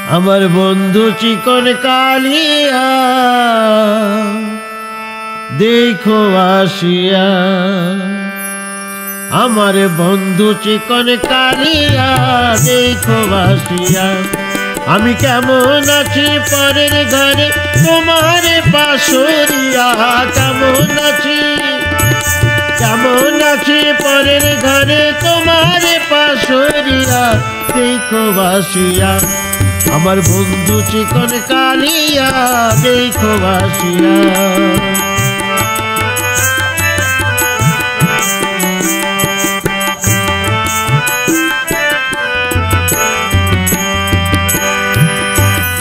আমার বন্ধু চিকন কালিয়া দেখো আসিয়া, আমার বন্ধু চিকন কালিয়া দেখো আসিয়া। আমি কেমন আছি পরের ঘরে তোমার পাশরিয়া, কেমন আছি পরের ঘরে তোমার পাশরিয়া দেখো আসিয়া। আমার বন্ধু চিকন কালিয়া দেখো আসিয়া।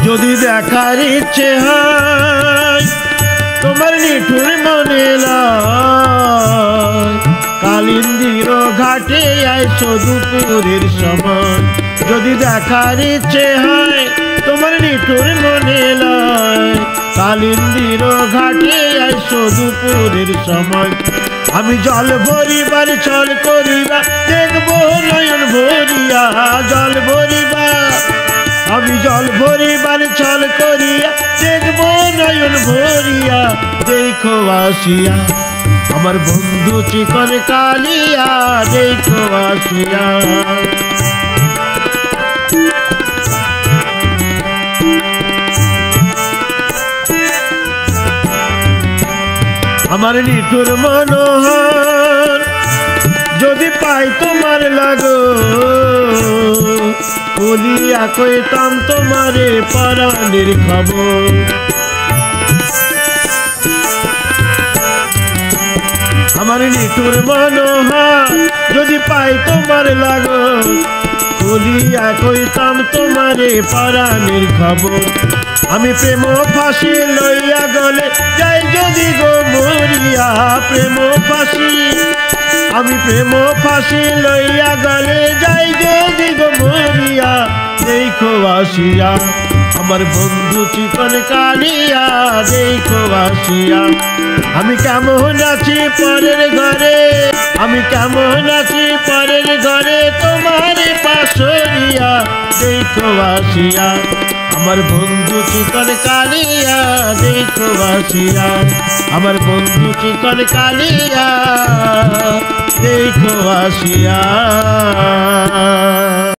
যদি দেখার ইচ্ছে হয় তোমার নিঠুর মনে লয়, কালিন্দির ঘাটে আইসো দুপুরের সময়। যদি দেখার ইচ্ছে হয় তোমার নিঠুর মনে লয়, কালিন্দির ঘাটে আইসো দুপুরের সময়। আমি জল ভরিবার ছল করিবা দেখবো নয়ন ভরিয়া, জল ভরিবা আমি জল ভরিবার ছল করিয়া দেখবো নয়ন ভরিয়া দেখো আসিয়া। আমার বন্ধু চিকন কালিয়া দেখো আসিয়া। আমার নিঠুর মনোহর যদি পাই তোমার লাগো, বলিয়া কইতাম তোমারে পরাণের খবর। আমার নিঠুর মনোহর যদি পাই তোমার লাগো, বলিয়া কইতাম তোমারে পরাণের খবর। আমি প্রেম ফাঁসি লইয়া গলে যাই যদি গো মরিয়া, প্রেম ফাঁসি আমি প্রেম ফাঁসি লইয়া গলে যাই যদি গো মরিয়া দেখো আসিয়া। আমার বন্ধু চিকন কালিয়া দেখো আসিয়া। আমি কেমন আছি পরের ঘরে, আমি কেমন আছি পরের ঘরে তোমার পাশরিয়া দেখো আসিয়া। আমার বন্ধু চিকন কালিয়া দেখো আসিয়া। আমার বন্ধু চিকন কালিয়া দেখো আসিয়া।